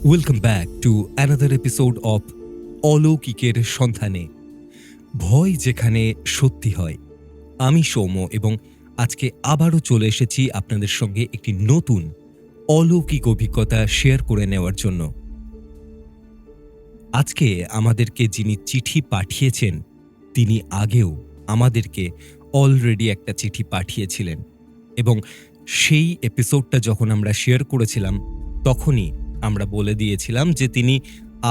Welcome back to another episode of অলৌকিকের সন্ধানে। ভয় যেখানে সত্যি হয়। আমি সৌম্য এবং আজকে আবারও চলে এসেছি আপনাদের সঙ্গে একটি নতুন অলৌকিক অভিজ্ঞতা শেয়ার করে নেওয়ার জন্য। আজকে আমাদেরকে যিনি চিঠি পাঠিয়েছেন তিনি আগেও আমাদেরকে অলরেডি একটা চিঠি পাঠিয়েছিলেন এবং সেই এপিসোডটা যখন আমরা শেয়ার করেছিলাম তখনই আমরা বলে দিয়েছিলাম যে তিনি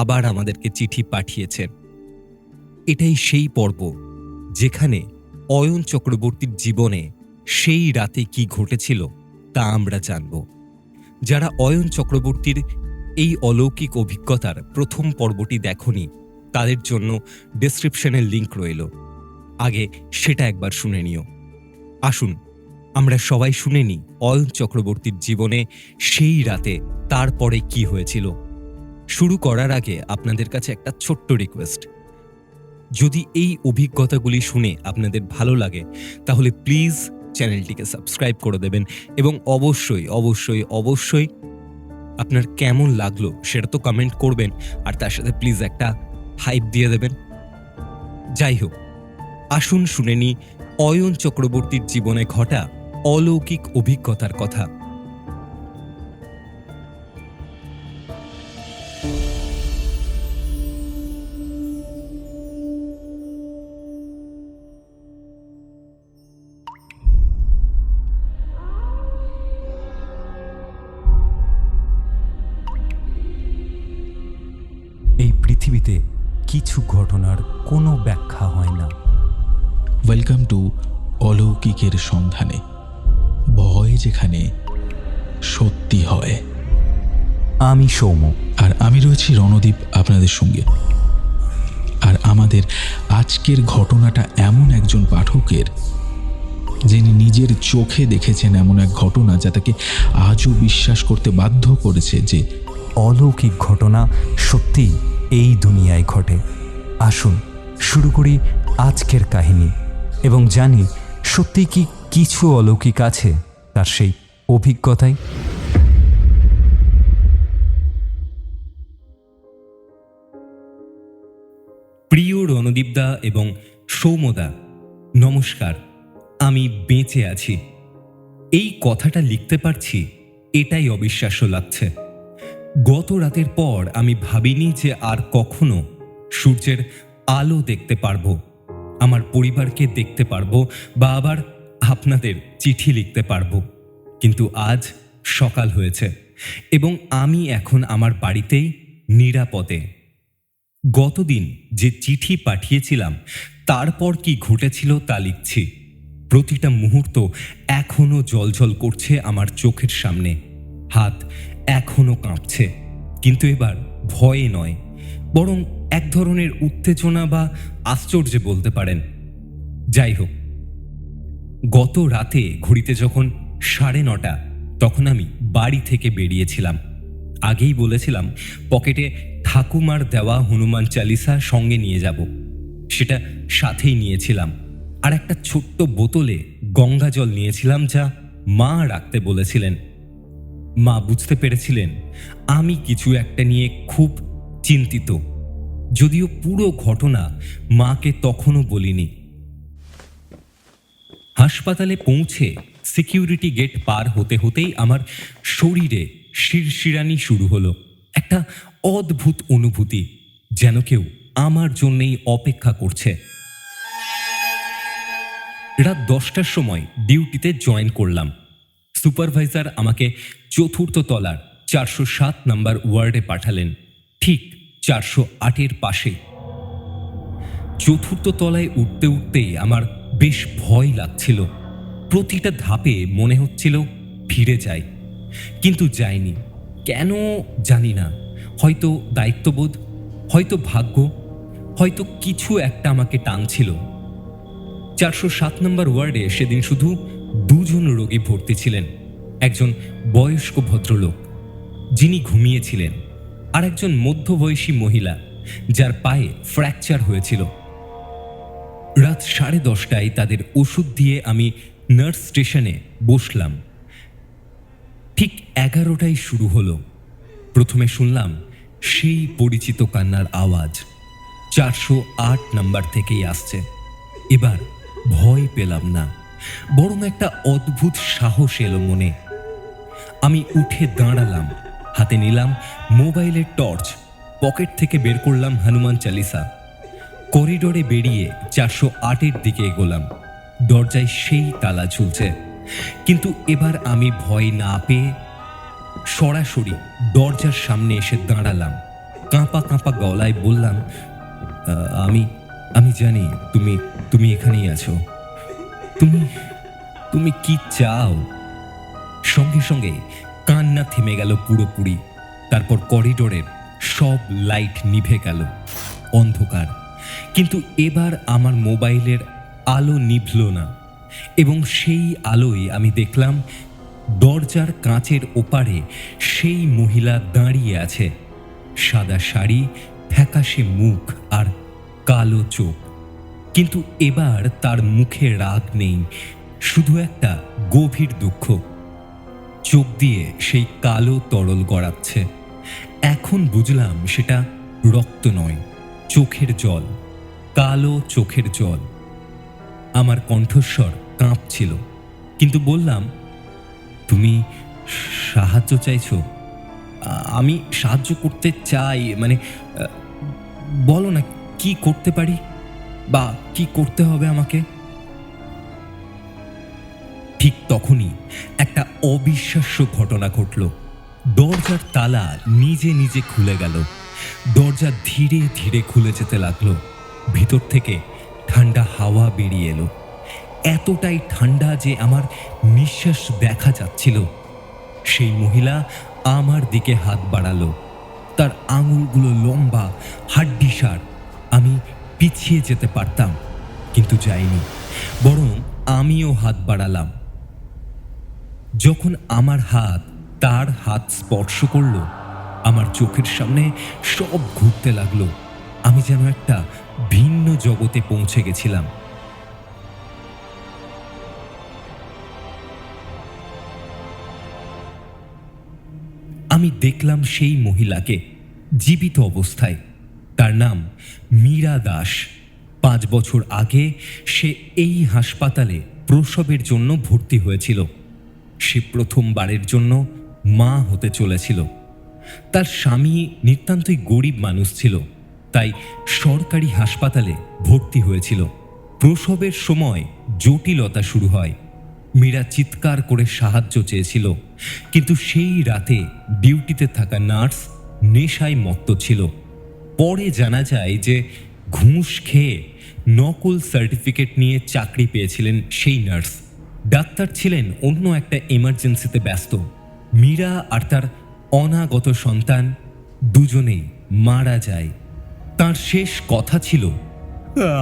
আবার আমাদেরকে চিঠি পাঠিয়েছেন। এটাই সেই পর্ব যেখানে অয়ন চক্রবর্তীর জীবনে সেই রাতে কি ঘটেছিল তা আমরা জানব। যারা অয়ন চক্রবর্তীর এই অলৌকিক অভিজ্ঞতার প্রথম পর্বটি দেখনি তাদের জন্য ডেসক্রিপশনের লিংক রইল, আগে সেটা একবার শুনে নিও। আসুন আমরা সবাই শুনে নিই অয়ন চক্রবর্তীর জীবনে সেই রাতে তারপরে কি হয়েছিল। শুরু করার আগে আপনাদের কাছে একটা ছোট্ট রিকোয়েস্ট, যদি এই অভিজ্ঞতাগুলি শুনে আপনাদের ভালো লাগে তাহলে প্লিজ চ্যানেলটিকে সাবস্ক্রাইব করে দেবেন এবং অবশ্যই অবশ্যই অবশ্যই আপনার কেমন লাগলো সেটা তো কমেন্ট করবেন, আর তার সাথে প্লিজ একটা হাইপ দিয়ে দেবেন। যাই হোক, আসুন শুনে নিই অয়ন চক্রবর্তীর জীবনে ঘটা অলৌকিক অভিজ্ঞতার কথা। এই পৃথিবীতে কিছু ঘটনার কোনো ব্যাখ্যা হয় না। ওয়েলকাম টু অলৌকিকের সন্ধানে, ভয় যেখানে সত্যি হয়। আমি সৌম্য আর আমি রয়েছি রণদীপ আপনাদের সঙ্গে। আর আমাদের আজকের ঘটনাটা এমন একজন পাঠকের, যিনি নিজের চোখে দেখেছেন এমন এক ঘটনা যা তাকে আজও বিশ্বাস করতে বাধ্য করেছে যে অলৌকিক ঘটনা সত্যি এই দুনিয়ায় ঘটে। আসুন শুরু করি আজকের কাহিনী এবং জানি সত্যি কি কিছু অলৌকিক আছে তার সেই অভিজ্ঞতায়। প্রিয় রণদীপদা এবং সৌম্যদা, নমস্কার। আমি বেঁচে আছি, এই কথাটা লিখতে পারছি এটাই অবিশ্বাস্য লাগছে। গত রাতের পর আমি ভাবিনি যে আর কখনো সূর্যের আলো দেখতে পারবো, আমার পরিবারকে দেখতে পারবো বা আবার আপনাদের চিঠি লিখতে পারবো। কিন্তু আজ সকাল হয়েছে এবং আমি এখন আমার বাড়িতেই নিরাপদে। গতদিন যে চিঠি পাঠিয়েছিলাম তারপর কি ঘটেছিল তা লিখছি। প্রতিটা মুহূর্ত এখনো জ্বলজ্বল করছে আমার চোখের সামনে, হাত এখনো কাঁপছে, কিন্তু এবার ভয়ে নয়, বরং এক ধরনের উত্তেজনা বা আশ্চর্যে বলতে পারেন। যাই হোক, গত রাতে ঘড়িতে যখন 9:30 তখন আমি বাড়ি থেকে বেরিয়েছিলাম। আগেই বলেছিলাম পকেটে ঠাকুমার দেওয়া হনুমান চালিসা সঙ্গে নিয়ে যাব, সেটা সাথেই নিয়েছিলাম। আর একটা ছোট্ট বোতলে গঙ্গা জল নিয়েছিলাম যা মা রাখতে বলেছিলেন। মা বুঝতে পেরেছিলেন আমি কিছু একটা নিয়ে খুব চিন্তিত, যদিও পুরো ঘটনা মাকে তখনও বলিনি। হাসপাতালে পৌঁছে সিকিউরিটি গেট পার হতে হতেই আমার শরীরে শিরশিরানি শুরু হলো। একটা অদ্ভুত অনুভূতি, যেন কেউ আমার জন্যেই অপেক্ষা করছে। রাত 10টার সময় ডিউটিতে জয়েন করলাম। সুপারভাইজার আমাকে 4th তলার 407 নম্বর ওয়ার্ডে পাঠালেন, ঠিক 408-এর পাশে। 4th তলায় উঠতে উঠতেই আমার বেশ ভয় লাগছিল। প্রতিটা ধাপে মনে হচ্ছিল ফিরে যাই, কিন্তু যাইনি। কেন জানি না, হয়তো দায়িত্ববোধ, হয়তো ভাগ্য, হয়তো কিছু একটা আমাকে টানছিল। 407 নম্বর ওয়ার্ডে সেদিন শুধু 2 জন রোগী ভর্তি ছিলেন। একজন বয়স্ক ভদ্রলোক যিনি ঘুমিয়েছিলেন, আর একজন মধ্যবয়সী মহিলা যার পায়ে ফ্র্যাকচার হয়েছিল। রাত 10:30টায় তাদের ওষুধ দিয়ে আমি নার্স স্টেশনে বসলাম। ঠিক 11টায় শুরু হলো। প্রথমে শুনলাম সেই পরিচিত কান্নার আওয়াজ 408 নাম্বার থেকেই আসছে। এবার ভয় পেলাম না, বরং একটা অদ্ভুত সাহস এলো মনে। আমি উঠে দাঁড়ালাম, হাতে নিলাম মোবাইলের টর্চ, পকেট থেকে বের করলাম হনুমান চালিসা। করিডোরে বেরিয়ে 408-এর দিকে এগোলাম। দরজায় সেই তালা ঝুলছে, কিন্তু এবার আমি ভয় না পেয়ে সরাসরি দরজার সামনে এসে দাঁড়ালাম। কাঁপা কাঁপা গলায় বললাম, আমি আমি জানি তুমি তুমি এখানেই আছো। তুমি তুমি কি চাও? সঙ্গে সঙ্গে কান্না থেমে গেল পুরোপুরি। তারপর করিডোরের সব লাইট নিভে গেল, অন্ধকার। কিন্তু এবার আমার মোবাইলের আলো নিভল না, এবং সেই আলোয় আমি দেখলাম দরজার কাঁচের ওপারে সেই মহিলা দাঁড়িয়ে আছে। সাদা শাড়ি, ফ্যাকাশে মুখ আর কালো চোখ। কিন্তু এবার তার মুখে রাগ নেই, শুধু একটা গভীর দুঃখ। চোখ দিয়ে সেই কালো তরল গড়াচ্ছে। এখন বুঝলাম সেটা রক্ত নয়, চোখের জল, কালো চোখের জল। আমার কণ্ঠস্বর কাঁপছিল, কিন্তু বললাম, তুমি সাহায্য চাইছো? আমি সাহায্য করতে চাই, মানে বলো না কি করতে পারি বা কি করতে হবে আমাকে। ঠিক তখনই একটা অবিশ্বাস্য ঘটনা ঘটল। দরজার তালা নিজে নিজে খুলে গেল। দরজা ধীরে ধীরে খুলে যেতে লাগলো। ভিতর থেকে ঠান্ডা হাওয়া বেরিয়ে এলো, এতটাই ঠান্ডা যে আমার নিঃশ্বাস দেখা যাচ্ছিল। সেই মহিলা আমার দিকে হাত বাড়ালো। তার আঙুলগুলো লম্বা, হাড্ডিসার। আমি পিছিয়ে যেতে পারতাম, কিন্তু যাইনি, বরং আমিও হাত বাড়ালাম। যখন আমার হাত তার হাত স্পর্শ করল, আমার চোখের সামনে সব ঘুরতে লাগলো। আমি যেন একটা ভিন্ন জগতে পৌঁছে গেছিলাম। আমি দেখলাম সেই মহিলাকে জীবিত অবস্থায়। তার নাম মীরা দাস। 5 বছর আগে সে এই হাসপাতালে প্রসবের জন্য ভর্তি হয়েছিল। সে প্রথমবারের জন্য মা হতে চলেছিল। তার স্বামী নিতান্তই গরিব মানুষ ছিল, তাই সরকারি হাসপাতালে ভর্তি হয়েছিল। প্রসবের সময় জটিলতা শুরু হয়। মীরা চিৎকার করে সাহায্য চেয়েছিল, কিন্তু সেই রাতে ডিউটিতে থাকা নার্স নেশায় মত্ত ছিল। পরে জানা যায় যে ঘুষ খেয়ে নকল সার্টিফিকেট নিয়ে চাকরি পেয়েছিলেন সেই নার্স। ডাক্তার ছিলেন অন্য একটা এমার্জেন্সিতে ব্যস্ত। মীরা আর তার অনাগত সন্তান দুজনেই মারা যায়। তার শেষ কথা ছিল,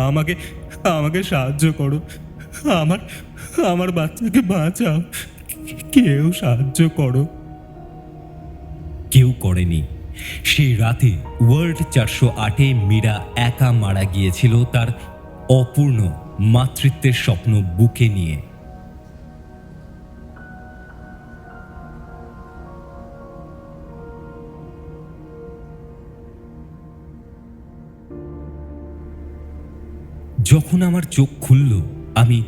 আমাকে আমাকে সাহায্য করো, আমার আমার বাচ্চাকে বাঁচাও, কেউ সাহায্য করো। কেউ করেনি। সেই রাতে ওয়ার্ড 408-এ মীরা একা মারা গিয়েছিল তার অপূর্ণ মাতৃত্বের স্বপ্ন বুকে নিয়ে। যখন আমার চোখ খুলল, আমি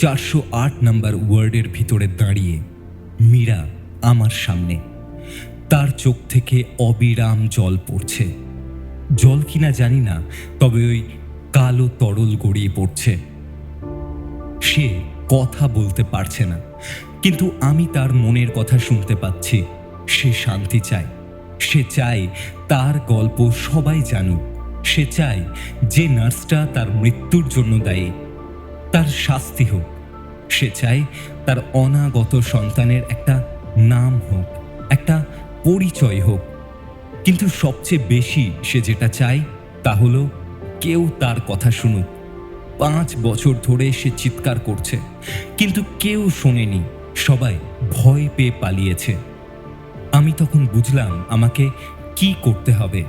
408 নাম্বার ওয়ার্ডের ভিতরে দাঁড়িয়ে। মীরা আমার সামনে। তার চোখ থেকে অবিরাম জল পড়ছে। জল কিনা জানি না, তবে ওই কালো তরল গড়িয়ে পড়ছে। সে কথা বলতে পারছে না, কিন্তু আমি তার মনের কথা শুনতে পাচ্ছি। সে শান্তি চায়। সে চায় তার গল্প সবাই জানুক। সে চায় যে নার্সটা তার মৃত্যুর জন্য দায়ী তার শাস্তি হোক। সে চায় তার অনাগত সন্তানের একটা নাম হোক, একটা পরিচয় হোক। কিন্তু সবচেয়ে বেশি সে যেটা চায় তা হলো কেউ তার কথা শুনুক। 5 বছর ধরে সে চিৎকার করছে, কিন্তু কেউ শোনেনি। সবাই ভয় পেয়ে পালিয়েছে। আমি তখন বুঝলাম আমাকে কি করতে হবে।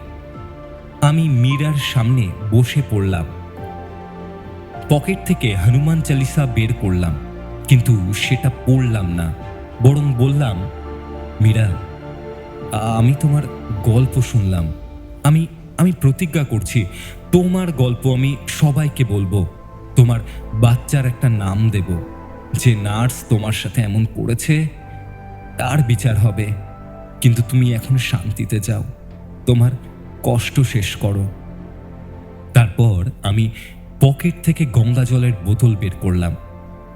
আমি মীরার সামনে বসে পড়লাম। পকেট থেকে হনুমান চালিসা বের করলাম, কিন্তু সেটা পড়লাম না, বরং বললাম, মীরা, আমি তোমার গল্প শুনলাম। আমি আমি প্রতিজ্ঞা করছি তোমার গল্প আমি সবাইকে বলবো। তোমার বাচ্চার একটা নাম দেব। যে নার্স তোমার সাথে এমন করেছে তার বিচার হবে। কিন্তু তুমি এখন শান্তিতে যাও, তোমার কষ্ট শেষ করো। তারপর আমি পকেট থেকে গঙ্গা জলের বোতল বের করলাম।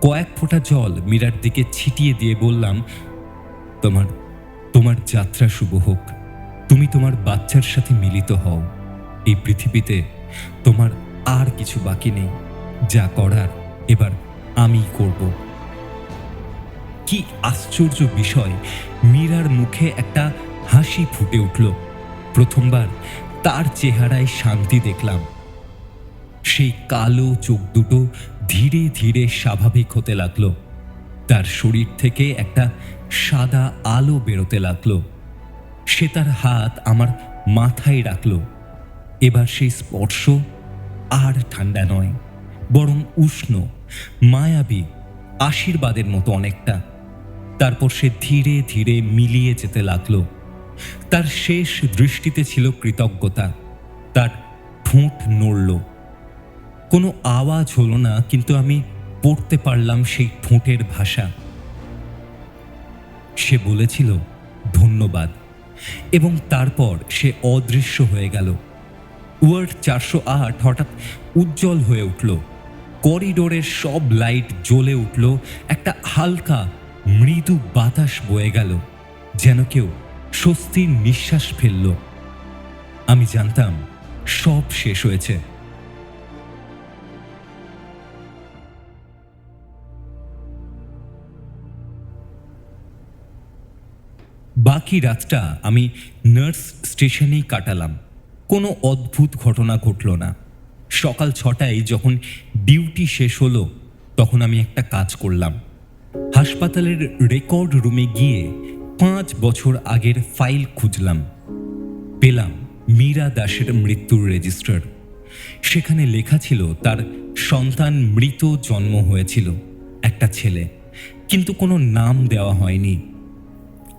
কয়েক ফোঁটা জল মীরার দিকে ছিটিয়ে দিয়ে বললাম, তোমার তোমার যাত্রা শুভ হোক। তুমি তোমার বাচ্চার সাথে মিলিত হও। এই পৃথিবীতে তোমার আর কিছু বাকি নেই। যা করার এবার আমিই করব। কি আশ্চর্য বিষয়, মীরার মুখে একটা হাসি ফুটে উঠল। প্রথমবার তার চেহারায় শান্তি দেখলাম। সেই কালো চোখ দুটো ধীরে ধীরে স্বাভাবিক হতে লাগলো। তার শরীর থেকে একটা সাদা আলো বেরোতে লাগলো। সে তার হাত আমার মাথায় রাখলো। এবার সেই স্পর্শ আর ঠান্ডা নয়, বরং উষ্ণ, মায়াবী, আশীর্বাদের মতো অনেকটা। তারপর সে ধীরে ধীরে মিলিয়ে যেতে লাগলো। তার শেষ দৃষ্টিতে ছিল কৃতজ্ঞতা। তার ঠোঁট নড়ল। কোনো আওয়াজ হলো না, কিন্তু আমি পড়তে পারলাম সেই ঠোঁটের ভাষা। সে বলেছিল ধন্যবাদ, এবং তারপর সে অদৃশ্য হয়ে গেল। ওয়ার্ড 408 হঠাৎ উজ্জ্বল হয়ে উঠল। করিডোরের সব লাইট জ্বলে উঠল। একটা হালকা মৃদু বাতাস বয়ে গেল, যেন কেউ স্বস্তির নিঃশ্বাস ফেলল। আমি জানতাম সব শেষ হয়েছে। বাকি রাতটা আমি নার্স স্টেশনেই কাটালাম। কোনো অদ্ভুত ঘটনা ঘটল না। সকাল 6টায় যখন ডিউটি শেষ হলো, তখন আমি একটা কাজ করলাম। হাসপাতালের রেকর্ড রুমে গিয়ে 5 বছর আগের ফাইল খুঁজলাম। পেলাম মীরা দাসের মৃত্যুর রেজিস্টার। সেখানে লেখা ছিল তার সন্তান মৃত জন্ম হয়েছিল, একটা ছেলে, কিন্তু কোনো নাম দেওয়া হয়নি।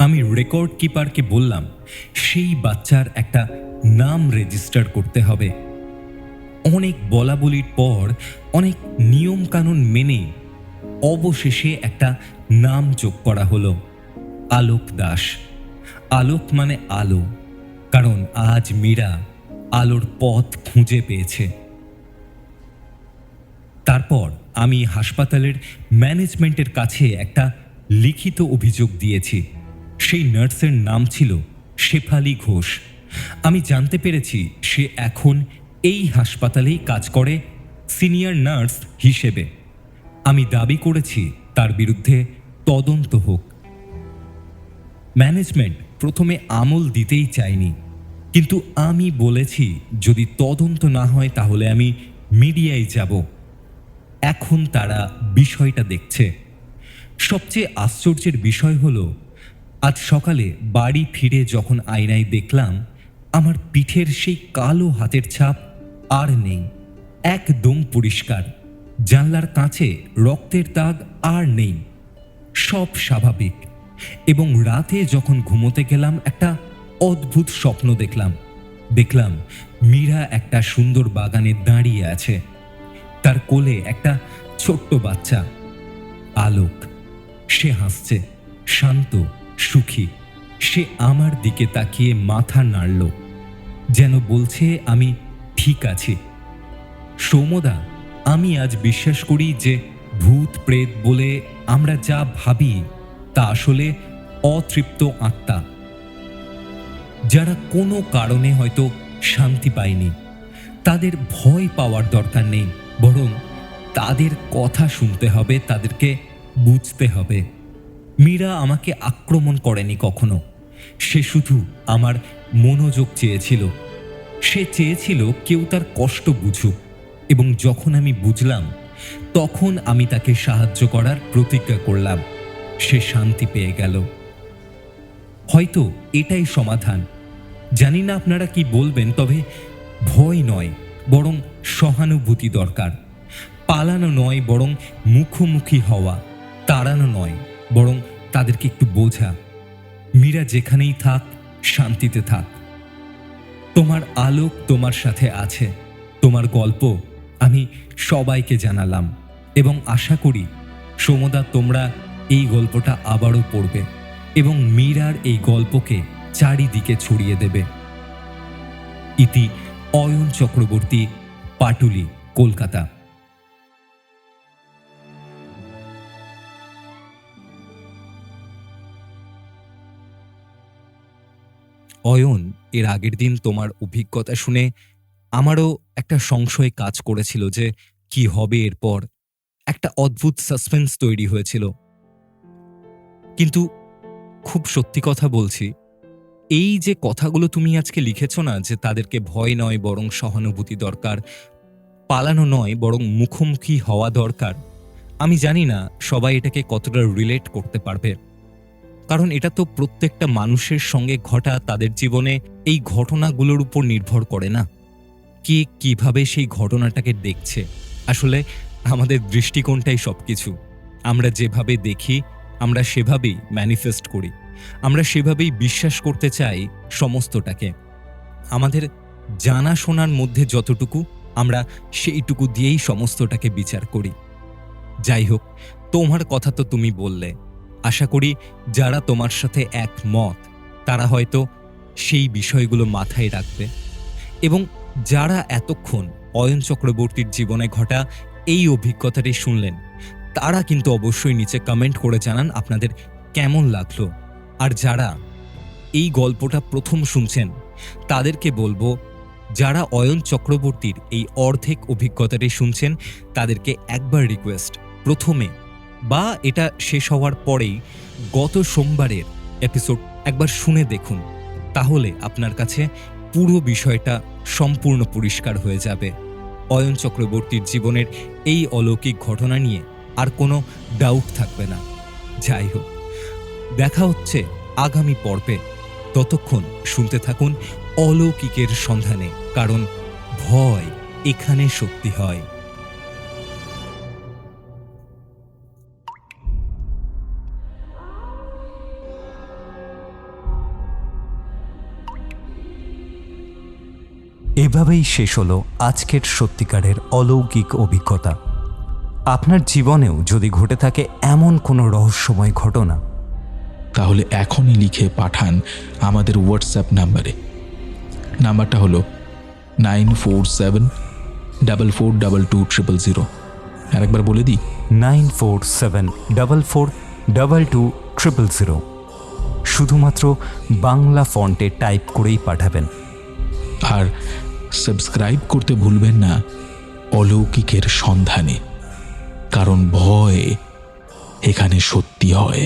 আমি রেকর্ড কিপারকে বললাম সেই বাচ্চার একটা নাম রেজিস্টার করতে হবে। অনেক বলাবলির পর, অনেক নিয়ম কানুন মেনে অবশেষে একটা নাম যোগ করা হলো, আলোক দাস। আলোক মানে আলো, কারণ আজ মীরা আলোর পথ খুঁজে পেয়েছে। তারপর আমি হাসপাতালের ম্যানেজমেন্টের কাছে একটা লিখিত অভিযোগ দিয়েছি। সেই নার্সের নাম ছিল শেফালি ঘোষ। আমি জানতে পেরেছি সে এখন এই হাসপাতালেই কাজ করে সিনিয়র নার্স হিসেবে। আমি দাবি করেছি তার বিরুদ্ধে তদন্ত হোক। ম্যানেজমেন্ট প্রথমে আমল দিতেই চায়নি, কিন্তু আমি বলেছি যদি তদন্ত না হয় তাহলে আমি মিডিয়ায় যাব। এখন তারা বিষয়টা দেখছে। সবচেয়ে আশ্চর্যের বিষয় হলো, আজ সকালে বাড়ি ফিরে যখন আয়নায় দেখলাম, আমার পিঠের সেই কালো হাতের ছাপ আর নেই, একদম পরিষ্কার। জানলার কাছে রক্তের দাগ আর নেই, সব স্বাভাবিক। এবং রাতে যখন ঘুমোতে গেলাম, একটা অদ্ভুত স্বপ্ন দেখলাম মীরা একটা সুন্দর বাগানে দাঁড়িয়ে আছে। তার কোলে একটা ছোট্ট বাচ্চা, আলোক। সে হাসছে, শান্ত, সুখী। সে আমার দিকে তাকিয়ে মাথা নাড়ল, যেন বলছে আমি ঠিক আছি। সৌমদা, আমি আজ বিশ্বাস করি যে ভূত প্রেত বলে আমরা যা ভাবি তা আসলে অতৃপ্ত আত্মা, যারা কোনো কারণে হয়তো শান্তি পায়নি। তাদের ভয় পাওয়ার দরকার নেই, বরং তাদের কথা শুনতে হবে, তাদেরকে বুঝতে হবে। মীরা আমাকে আক্রমণ করেনি কখনো। সে শুধু আমার মনোযোগ চেয়েছিল। সে চেয়েছিল কেউ তার কষ্ট বুঝুক, এবং যখন আমি বুঝলাম, তখন আমি তাকে সাহায্য করার প্রতিজ্ঞা করলাম। সে শান্তি পেয়ে গেল। হয়তো এটাই সমাধান। জানি না আপনারা কি বলবেন, তবে ভয় নয়, বরং সহানুভূতি দরকার। পালানো নয়, বরং মুখোমুখি হওয়া। তাড়ানো নয়, বরং তাদেরকে একটু বোঝা। মীরা যেখানেই থাক, শান্তিতে থাক। তোমার আলোক তোমার সাথে আছে। তোমার গল্প আমি সবাইকে জানালাম এবং আশা করি সোমদা তোমরা এই গল্পটা আবারও পড়বে এবং মীরার এই গল্পকে চারিদিকে ছড়িয়ে দেবে। ইতি অয়ন চক্রবর্তী, পাটুলি, কলকাতা। অয়ন, এর আগের দিন তোমার অভিজ্ঞতা শুনে আমারও একটা সংশয় কাজ করেছিল যে কি হবে এরপর। একটা অদ্ভুত সাসপেন্স তৈরি হয়েছিল। কিন্তু খুব সত্যি কথা বলছি, এই যে কথাগুলো তুমি আজকে লিখেছ না, যে তাদেরকে ভয় নয় বরং সহানুভূতি দরকার, পালানো নয় বরং মুখোমুখি হওয়া দরকার, আমি জানি না সবাই এটাকে কতটা রিলেট করতে পারবে। কারণ এটা তো প্রত্যেকটা মানুষের সঙ্গে ঘটা তাদের জীবনে এই ঘটনাগুলোর উপর নির্ভর করে না, কে কিভাবে সেই ঘটনাটাকে দেখছে। আসলে আমাদের দৃষ্টিকোণটাই সবকিছু। আমরা যেভাবে দেখি আমরা সেভাবেই ম্যানিফেস্ট করি, আমরা সেভাবেই বিশ্বাস করতে চাই সমস্তটাকে। আমাদের জানাশোনার মধ্যে যতটুকু, আমরা সেইটুকু দিয়েই সমস্তটাকে বিচার করি। যাই হোক, তোমার কথা তো তুমি বললে। আশা করি যারা তোমার সাথে একমত তারা হয়তো সেই বিষয়গুলো মাথায় রাখবে, এবং যারা এতক্ষণ অয়ন চক্রবর্তীর জীবনে ঘটা এই অভিজ্ঞতাটি শুনলেন তারা কিন্তু অবশ্যই নিচে কমেন্ট করে জানান আপনাদের কেমন লাগলো। আর যারা এই গল্পটা প্রথম শুনছেন তাদেরকে বলবো, যারা অয়ন চক্রবর্তীর এই অর্ধেক অভিজ্ঞতাটি শুনছেন তাদেরকে একবার রিকোয়েস্ট, প্রথমে বা এটা শেষ হওয়ার পরেই গত সোমবারের এপিসোড একবার শুনে দেখুন, তাহলে আপনার কাছে পুরো বিষয়টা সম্পূর্ণ পরিষ্কার হয়ে যাবে। অয়ন চক্রবর্তীর জীবনের এই অলৌকিক ঘটনা নিয়ে আর কোনো ডাউট থাকবে না। যাই হোক, দেখা হচ্ছে আগামী পর্বে। ততক্ষণ শুনতে থাকুন অলৌকিকের সন্ধানে, কারণ ভয় এখানে সত্যি হয়। এভাবেই শেষ হলো আজকের সত্যিকারের অলৌকিক অভিজ্ঞতা। আপনার জীবনেও যদি ঘটে থাকে এমন কোনো রহস্যময় ঘটনা, তাহলে এখনই লিখে পাঠান আমাদের হোয়াটসঅ্যাপ নাম্বারে। নাম্বারটা হলো 9474422000। আরেকবার বলে দিই, 9474422000। শুধুমাত্র বাংলা ফন্টে টাইপ করেই পাঠাবেন। আর সাবস্ক্রাইব করতে ভুলবেন না অলৌকিকের সন্ধানে, কারণ ভয় এখানে সত্যি হয়।